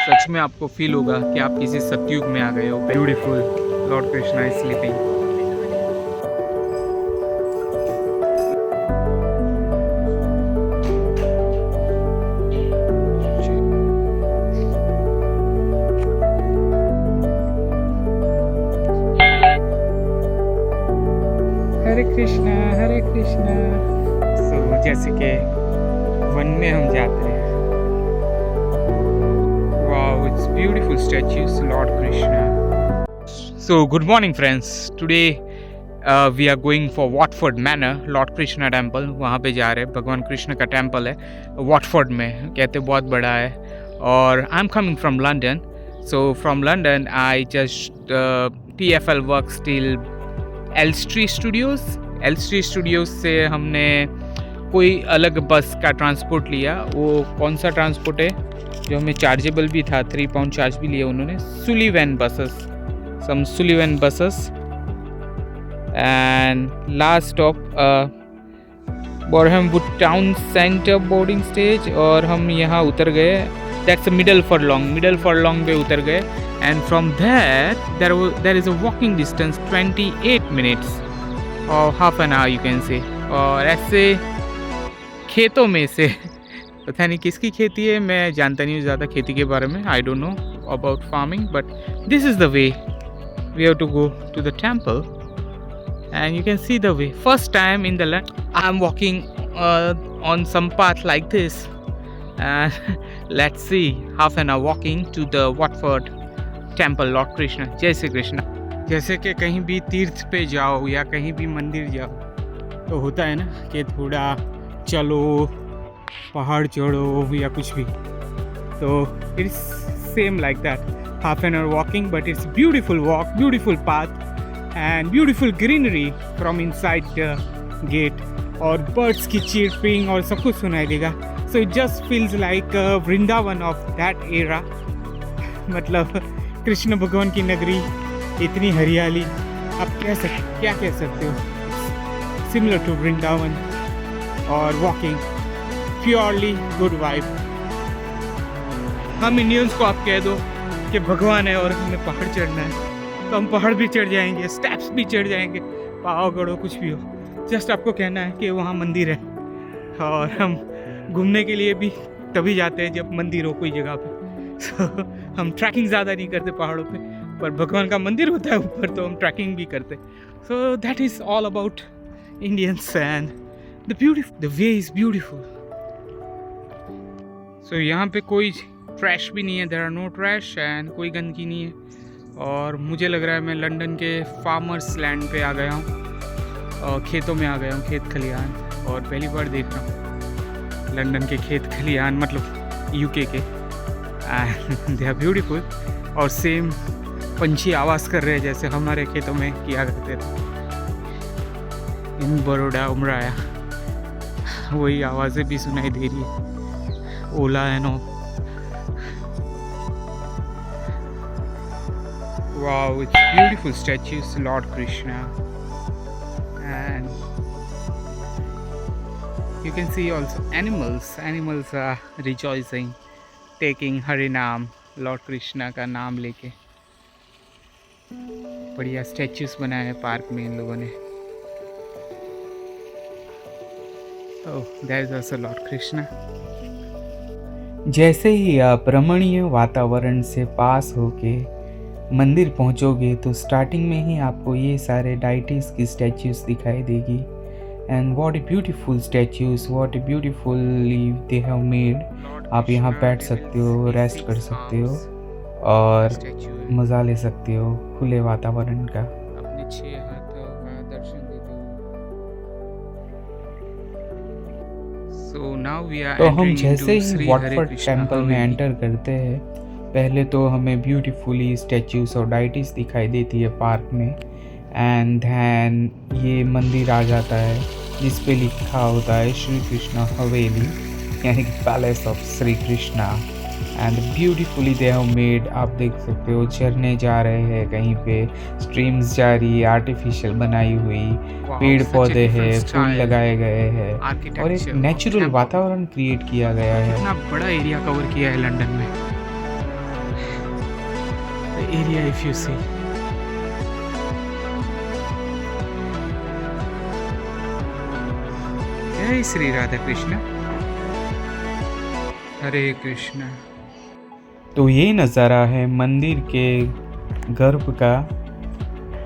सच में आपको फील होगा कि आप किसी सतयुग में आ गए हो। Beautiful Lord Krishna is sleeping. Hare Krishna Hare Krishna. So जैसे कि वन में हम जाते हैं। Wow, it's beautiful statues lord Krishna. So good morning friends, today we are going for Watford Manor, lord Krishna temple. वहाँ पे जा रहे हैं। भगवान कृष्ण का टेम्पल है वॉटफोर्ड में, कहते बहुत बड़ा है। और I am coming from London, so from London I just TFL works till Elstree studios से हमने कोई अलग बस का ट्रांसपोर्ट लिया। वो कौन सा ट्रांसपोर्ट है जो हमें चार्जेबल भी था, 3 पाउंड चार्ज भी लिया उन्होंने। Sullivan buses and last stop Borehamwood town centre boarding stage. और हम यहाँ उतर गए, दैट्स मिडल फॉरलॉन्ग पे उतर गए। And from there is a walking distance 28 minutes और half an hour you can say. और ऐसे खेतों में से पता नहीं किसकी खेती है, मैं जानता नहीं हूँ ज़्यादा खेती के बारे में, I don't know about farming, but this is the way we have to go to the temple and you can see the way. First time in the land I'm walking on some path like this, and let's see, half an hour walking to the Watford temple, Lord Krishna. जय श्री कृष्णा। जैसे कि कहीं भी तीर्थ पे जाओ या कहीं भी मंदिर जाओ तो होता है ना कि थोड़ा चलो, पहाड़ चढ़ो या कुछ भी, तो it's same like that, half an our walking, but it's beautiful walk, beautiful path and beautiful greenery from inside the gate, और birds की chirping और सब कुछ सुनाई देगा। So it just feels like Vrindavan of that era। मतलब कृष्ण भगवान की नगरी, इतनी हरियाली, आप क्या कह सकते हो, similar to वृंदावन। और walking purely good vibe। हम इंडियंस को आप कह दो कि भगवान है और हमें पहाड़ चढ़ना है तो हम पहाड़ भी चढ़ जाएंगे, स्टेप्स भी चढ़ जाएंगे, पावागढ़ हो कुछ भी हो, जस्ट आपको कहना है कि वहाँ मंदिर है। और हम घूमने के लिए भी तभी जाते हैं जब मंदिर हो कोई जगह पे। सो हम ट्रैकिंग ज़्यादा नहीं करते पहाड़ों पे, पर भगवान का मंदिर होता है ऊपर तो हम ट्रैकिंग भी करते। So that is all about Indians and the way is beautiful. सो यहाँ पे कोई ट्रैश भी नहीं है, there are no trash and कोई गंदगी नहीं है। और मुझे लग रहा है मैं लंदन के फार्मर्स लैंड पे आ गया हूँ, खेतों में आ गया हूँ, खेत खलिहान। और पहली बार देख रहा हूँ लंदन के खेत खलिहान, मतलब यूके के, एंड दे आर ब्यूटीफुल। और सेम पंछी आवाज़ कर रहे हैं जैसे हमारे खेतों में किया करते थे इन बड़ौदा उमराया, वही आवाज़ें भी सुनाई दे रही है, Ola and all. Wow, it's beautiful statues, Lord Krishna, and you can see also animals are rejoicing, taking Harinam, Lord Krishna का नाम लेके। बढ़िया स्टैचूज बनाए हैं पार्क में इन लोगों ने। Oh, there is also Lord Krishna। जैसे ही आप रमणीय वातावरण से पास होके मंदिर पहुंचोगे तो स्टार्टिंग में ही आपको ये सारे डाइटीज की स्टैच्यूज दिखाई देगी। And what a beautiful statues, what A beautifully they have made. आप यहाँ बैठ सकते हो, रेस्ट कर सकते हो और मज़ा ले सकते हो खुले वातावरण का। अपने 6 हाथों का दर्शन देते हो। तो हम जैसे ही वॉटफोर्ड टेम्पल में एंटर करते हैं, पहले तो हमें ब्यूटीफुली स्टैच्यूज और डाइटीज दिखाई देती है पार्क में, एंड देन ये मंदिर आ जाता है जिस पे लिखा होता है श्री कृष्णा हवेली, यानी कि palace of Shri Krishna. And beautifully they have made, आप देख सकते हो झरने जा रहे हैं, कहीं पे स्ट्रीम्स जा रही है, आर्टिफिशियल बनाई हुई, पेड़ पौधे हैं, फूल लगाए गए हैं और एक नेचुरल वातावरण क्रिएट किया गया है। इतना बड़ा एरिया कवर किया है लंदन में। area if you see. जय श्री राधा कृष्ण, हरे कृष्ण। तो ये नज़ारा है मंदिर के गर्भ का।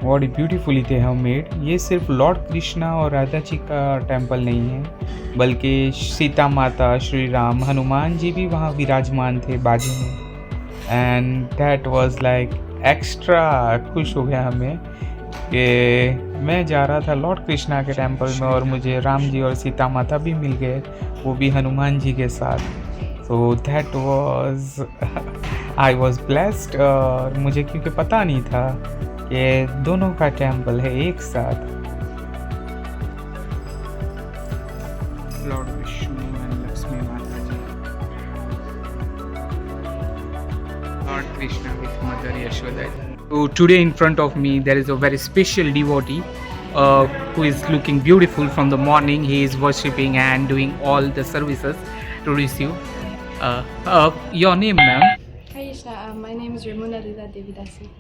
बहुत ब्यूटीफुली थे हम मेड। ये सिर्फ लॉर्ड कृष्णा और राधा जी का टेम्पल नहीं है, बल्कि सीता माता, श्री राम, हनुमान जी भी वहाँ विराजमान थे बाजू में। And that was like extra खुश हो गया हमें कि मैं जा रहा था लॉर्ड कृष्णा के टेम्पल में और मुझे राम जी और सीता माता भी मिल गए, वो भी हनुमान जी के साथ। So that was I was blessed. और मुझे क्योंकि पता नहीं था कि दोनों का टेम्पल है एक साथ। Lord Vishnu and Lakshmi Mata ji, lord Krishna with mother Yashoda. So today in front of me there is a very special devotee who is looking beautiful from the morning. He is worshipping and doing all the services to receive. Your name, ma'am? Hi Ishna, my name is Remuna Leela Devidasi.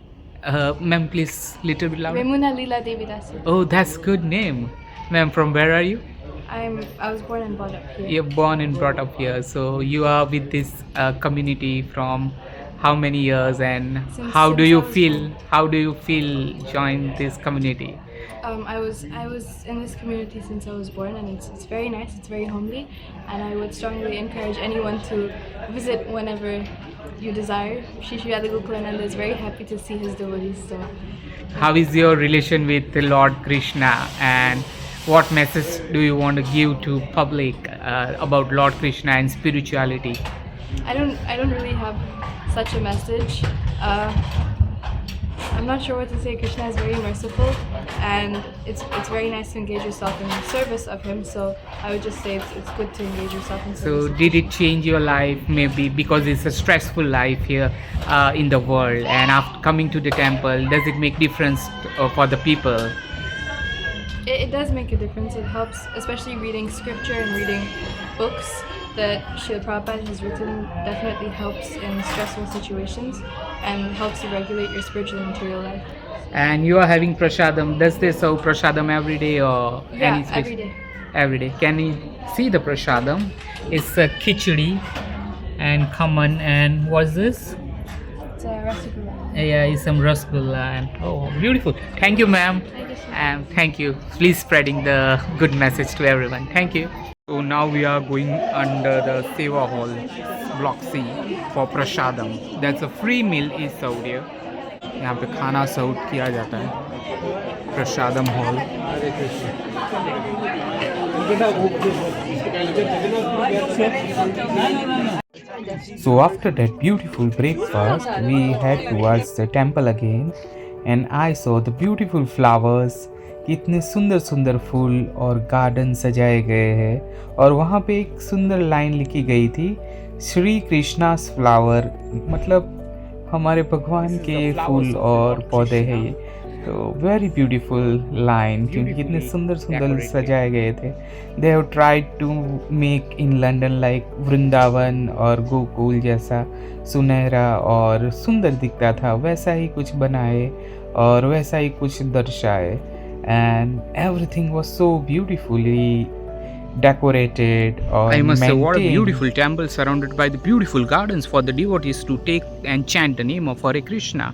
Ma'am, please little bit louder. Remuna Leela Devidasi. Oh, that's good name. Ma'am, from where are you? I was born and brought up here. You're born and brought up here. So you are with this community from how many years, and Since how do you I was feel? born. How do you feel join this community? I was in this community since I was born, and it's very nice. It's very homely, and I would strongly encourage anyone to visit whenever you desire. Shri Shri Radha Gokulananda is very happy to see his devotees. So, How is your relation with the Lord Krishna, and what message do you want to give to public about Lord Krishna and spirituality? I don't really have such a message. I'm not sure what to say. Krishna is very merciful, and it's very nice to engage yourself in service of him. So I would just say it's good to engage yourself in So service. of did it change your life, maybe because it's a stressful life here in the world, and after coming to the temple, does it make difference for the people? It does make a difference. It helps, especially reading scripture and reading books that Srila Prabhupada has written definitely helps in stressful situations and helps you regulate your spiritual and material life. And you are having prasadam. Does they serve prasadam every day or Yeah, any special? every day. Every day. Can you see the prasadam? It's a khichdi and khaman, and what's this? It's a rasgulla. Yeah, it's some rasgulla, and oh, beautiful. Thank you, ma'am. Thank you so much. And thank you. Please spreading the good message to everyone. Thank you. So now we are going under the Seva Hall, Block C, for Prasadam. That's a free meal is served here. यहाँ पे खाना सर्व किया जाता है प्रसादम hall. So after that beautiful breakfast, we head towards the temple again, and I saw the beautiful flowers. कितने सुंदर सुंदर फूल और गार्डन सजाए गए हैं, और वहाँ पे एक सुंदर लाइन लिखी गई थी, श्री कृष्णास फ्लावर, मतलब हमारे भगवान के फूल और पौधे हैं ये। तो वेरी ब्यूटीफुल लाइन, क्योंकि कितने सुंदर सुंदर सजाए गए थे। They have tried to make in London like Vrindavan और गोकुल जैसा सुनहरा और सुंदर दिखता था, वैसा ही कुछ बनाए और वैसा ही कुछ दर्शाए। And everything was so beautifully decorated or I must say, what a maintained. beautiful temple surrounded by the beautiful gardens for the devotees to take and chant the name of Hare Krishna.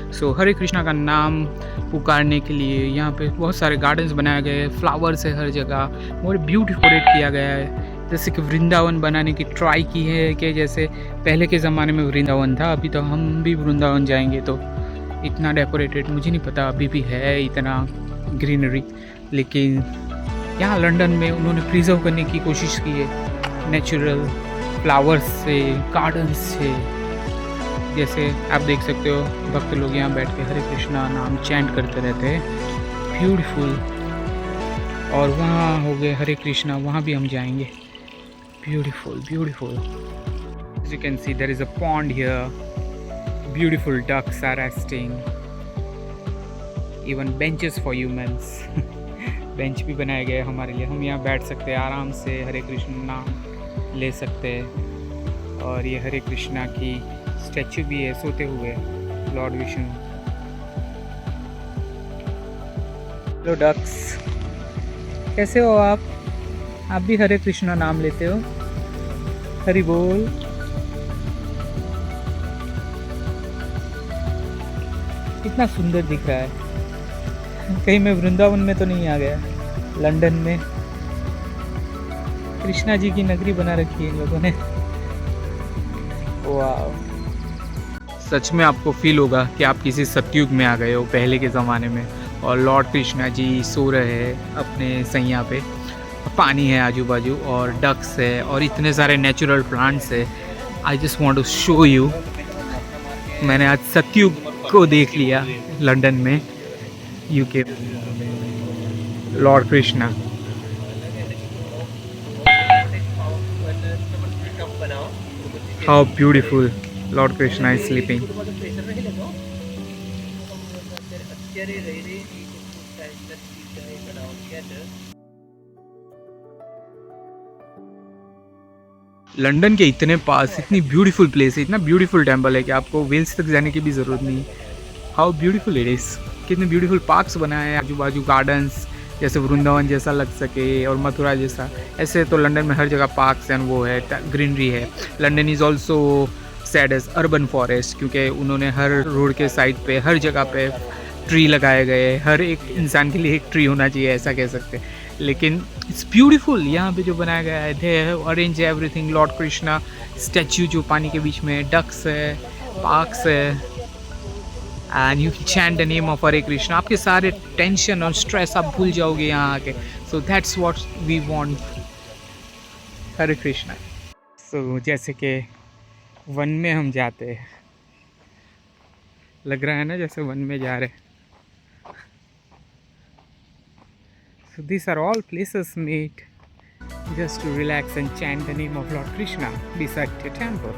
So Hare Krishna का नाम पुकारने के लिए यहाँ पे बहुत सारे gardens बनाए गए हैं, फ्लावर्स है हर जगह, बहुत ब्यूटीफुल किया गया है। जैसे कि वृंदावन बनाने की ट्राई की है कि जैसे पहले के ज़माने में वृंदावन था, अभी तो हम भी वृंदावन जाएंगे तो इतना डेकोरेटेड मुझे नहीं पता अभी भी है इतना ग्रीनरी, लेकिन यहाँ लंदन में उन्होंने प्रिजर्व करने की कोशिश की है नेचुरल फ्लावर्स से, गार्डन्स से। जैसे आप देख सकते हो भक्त लोग यहाँ बैठ के हरे कृष्णा नाम चैंट करते रहते हैं, ब्यूटीफुल। और वहाँ हो गए हरे कृष्णा, वहाँ भी हम जाएंगे, beautiful beautiful. As you can see, there is a pond here, beautiful ducks are resting, even benches for humans. Bench भी बनाए गए हमारे लिए, हम यहाँ बैठ सकते हैं आराम से, हरे कृष्ण नाम ले सकते हैं। और ये हरे कृष्णा की स्टैचू भी है सोते हुए, लॉर्ड विष्णु। हेलो डक्स, कैसे हो आप भी हरे कृष्णा नाम लेते हो? हरि बोल। कितना सुंदर दिख रहा है। कहीं मैं वृंदावन में तो नहीं आ गया? लंदन में कृष्णा जी की नगरी बना रखी है इन लोगों ने। वाह, सच में आपको फील होगा कि आप किसी सतयुग में आ गए हो, पहले के ज़माने में। और लॉर्ड कृष्णा जी सो रहे हैं अपने सैया पे, पानी है आजू बाजू और डक्स है और इतने सारे नेचुरल प्लांट्स है। I just want to show you. मैंने आज सतयुग को देख लिया लंदन में, UK. Lord Krishna, how beautiful Lord Krishna is sleeping. London के इतने पास इतनी ब्यूटीफुल प्लेस है, इतना ब्यूटीफुल टेम्पल है कि आपको वेल्स तक जाने की भी ज़रूरत नहीं। How beautiful it is. कितने ब्यूटीफुल पार्क्स बनाए हैं, आजू बाजू गार्डन्स, जैसे वृंदावन जैसा लग सके और मथुरा जैसा। ऐसे तो लंदन में हर जगह पार्क्स एंड वो है, ग्रीनरी है। London is also said as urban forest, क्योंकि उन्होंने हर रोड के साइड पे हर जगह पे ट्री लगाए गए। हर एक इंसान के लिए एक ट्री होना चाहिए, ऐसा कह सकते हैं। लेकिन इट्स ब्यूटीफुल। यहाँ पे जो बनाया गया है, they have arrange everything. Lord Krishna statue जो पानी के बीच में, डक्स है, पार्क्स है, and you can chant the name of Hare Krishna. आपके सारे टेंशन और स्ट्रेस आप भूल जाओगे यहाँ आके। So that's what we want, Hare Krishna. So जैसे कि वन में हम जाते हैं, लग रहा है ना जैसे वन में जा रहे हैं। So these are all places made just to relax and chant the name of Lord Krishna beside the temple.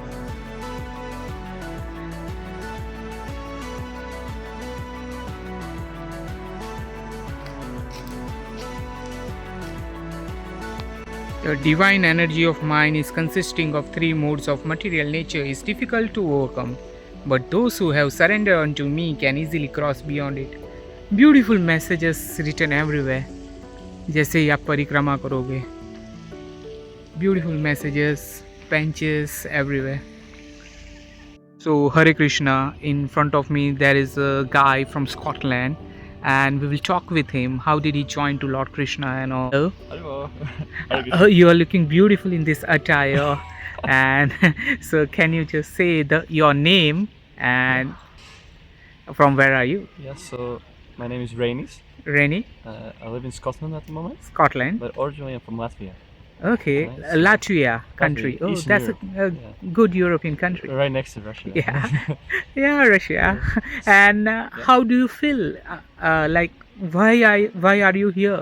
The divine energy of mind is consisting of three modes of material nature is difficult to overcome, but those who have surrendered unto me can easily cross beyond it. Beautiful messages written everywhere. जैसे ही आप परिक्रमा करोगे, beautiful messages, benches everywhere. So Hare Krishna, in front of me there is a guy from Scotland, and we will talk with him. How did he join to Lord Krishna and all? Hello. You are looking beautiful in this attire. And so can you just say your name and from where are you? Yes, so my name is Rainis. Rennie, I live in Scotland at the moment, Scotland. but originally I'm from Latvia. Okay, Nice. Latvia country. Latvia, Oh, Eastern that's Europe. a Yeah. good European country. Right next to Russia. Yeah, yeah, Russia. And how do you feel? Like, why are you here?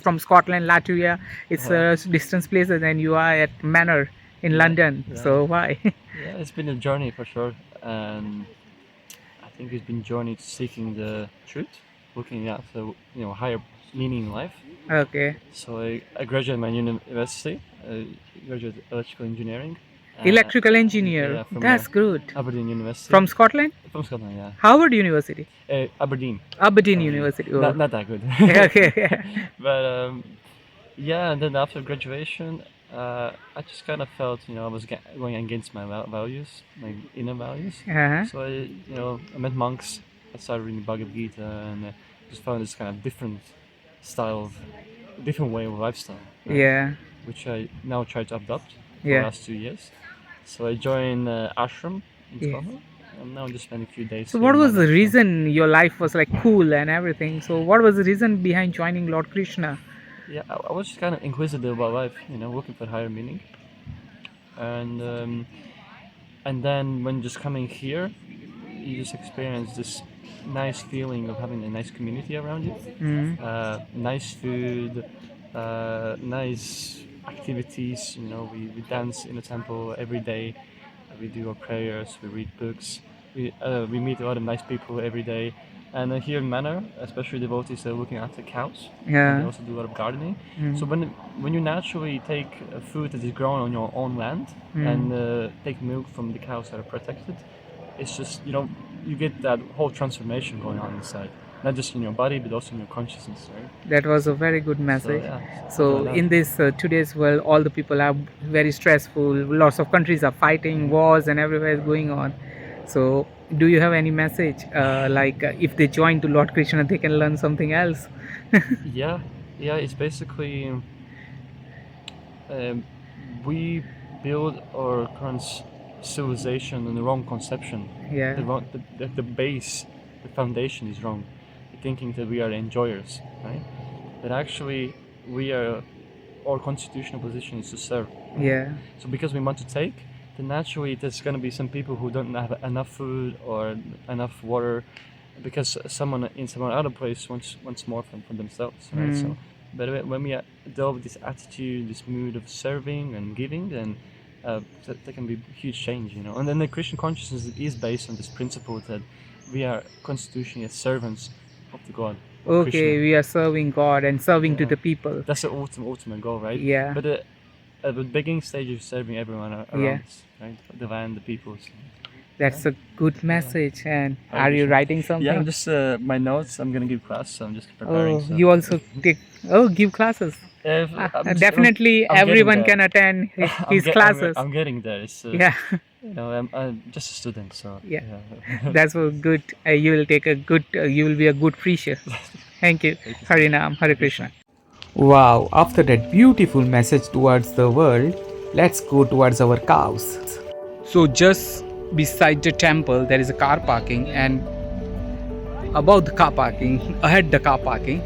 From Scotland, Latvia. It's a distance places, and you are at Manor in London. yeah. So why? Yeah, it's been a journey for sure, and I think it's been a journey to seeking the truth, looking at the higher meaning in life. Okay. So I graduated my university, graduated electrical engineering. Electrical engineer. Yeah, from That's good. Aberdeen University. From Scotland? From Scotland, yeah. Harvard University. Aberdeen. Aberdeen University. Oh. Not that good. Okay. But yeah, and then after graduation, I just kind of felt, I was going against my values, my inner values. Uh-huh. So I met monks. I started reading Bhagavad Gita, and just found this kind of different way of lifestyle. right? Yeah. Which I now try to adopt for Yeah. the last 2 years. So I joined ashram in Yeah. Scotland. I'm now just spending a few days. So here what in was my the ashram. reason your life was like cool and everything? So what was the reason behind joining Lord Krishna? Yeah, I was just kind of inquisitive about life, looking for higher meaning. And then when just coming here, you just experience this nice feeling of having a nice community around you, nice food, nice activities. We dance in the temple every day. We do our prayers. We read books. We meet a lot of nice people every day. And here in Manor, especially devotees are looking after cows. Yeah. They also do a lot of gardening. So when you naturally take food that is grown on your own land and take milk from the cows that are protected, it's just you get that whole transformation going on inside, not just in your body but also in your consciousness, right? That was a very good message. yeah, So something like in this today's world, all the people are very stressful. Lots of countries are fighting wars and everywhere is going on. So do you have any message if they join to Lord Krishna, they can learn something else? yeah, it's basically we build our current civilization on the wrong conception. Yeah. The base, the foundation is wrong. Thinking that we are enjoyers, right? But actually, our constitutional position is to serve. Yeah. So because we want to take, then naturally there's going to be some people who don't have enough food or enough water, because someone in some other place wants more from themselves, right? So, but when we adopt this attitude, this mood of serving and giving, then there can be huge change, you know. And then the Christian consciousness is based on this principle that we are constitutionally as servants of the God. Okay, Krishna. we are serving God and serving to Yeah. the people. That's the ultimate goal, right? Yeah. But at the beginning stage of serving everyone around Yeah. us, right? The land, the peoples. That's a good message. And Hare are you Krishna. writing something? Yeah, I'm just my notes. I'm gonna give class, so I'm just preparing. Oh, so. you also give classes. Definitely, I'm getting everyone there. can attend his classes. I'm getting there. It's Yeah, you know, I'm just a student, so Yeah. that's so good. You will take a good. You will be a good preacher. Thank you. Harinam, Hare Krishna. Wow! After that beautiful message towards the world, let's go towards our cows. So just beside the temple, there is a car parking, and above the car parking, ahead the car parking,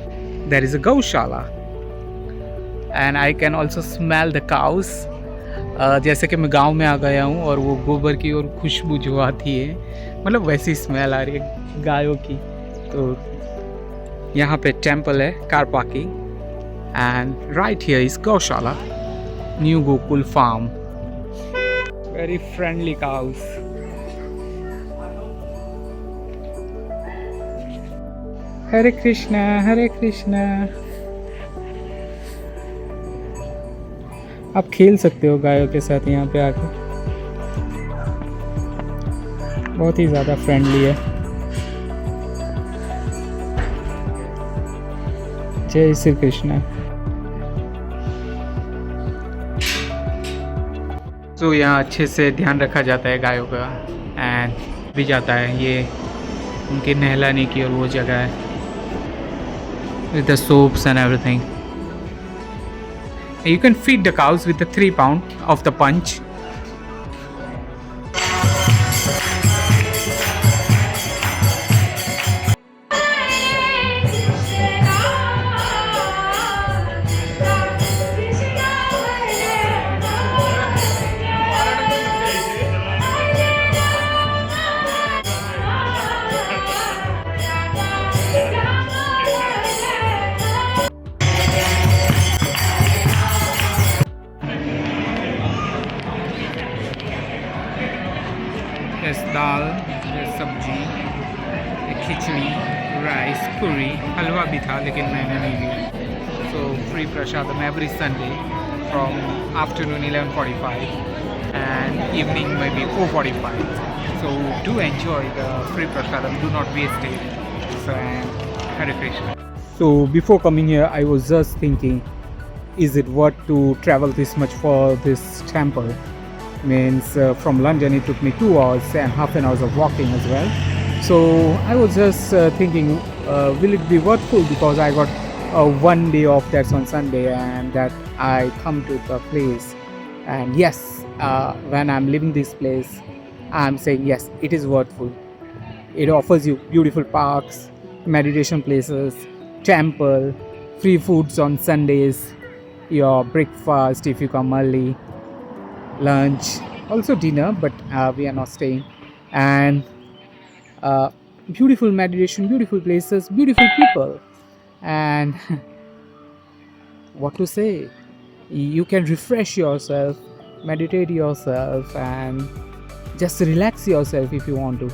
there is a Gaushala. And I can also smell the cows. जैसे कि मैं गांव में आ गया हूँ और वो गोबर की और खुशबू जो आती है, मतलब वैसी स्मेल आ रही है गायों की. तो यहाँ पे टेम्पल है, car parking, and right here is gaushala, new Gokul farm. Very friendly cows. Hare Krishna, Hare Krishna. आप खेल सकते हो गायों के साथ यहाँ पे आके. बहुत ही ज़्यादा फ्रेंडली है. जय श्री कृष्णा. तो यहाँ अच्छे से ध्यान रखा जाता है गायों का, एंड भी जाता है. ये उनके नहलाने की और वो जगह है with the soaps and everything. You can feed the cows with the 3 pound of the punch. There's dal, there's सब्जी, खिचड़ी, राइस, पूरी, हलवा भी था लेकिन मैंने नहीं लिया. So free prasadam every Sunday from afternoon 11:45 and evening maybe 4:45. So do enjoy the free prasadam. Do not waste it. So Hare Krishna. So before coming here, I was just thinking, is it worth to travel this much for this temple? Means from London it took me 2 hours and half an hour of walking as well. So I was just thinking, will it be worthful, because I got 1 day off, that's on Sunday, and that I come to the place. And yes, when I'm leaving this place, I'm saying yes, it is worthful. It offers you beautiful parks, meditation places, temple, free foods on Sundays, your breakfast if you come early, lunch, also dinner, but we are not staying, and beautiful meditation, beautiful places, beautiful people, and what to say, you can refresh yourself, meditate yourself, and just relax yourself if you want to.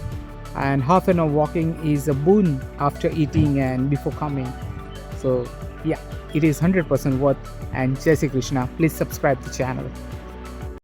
And half an hour walking is a boon after eating and before coming. So yeah, it is 100% worth. And Jai Shri Krishna. Please subscribe the channel.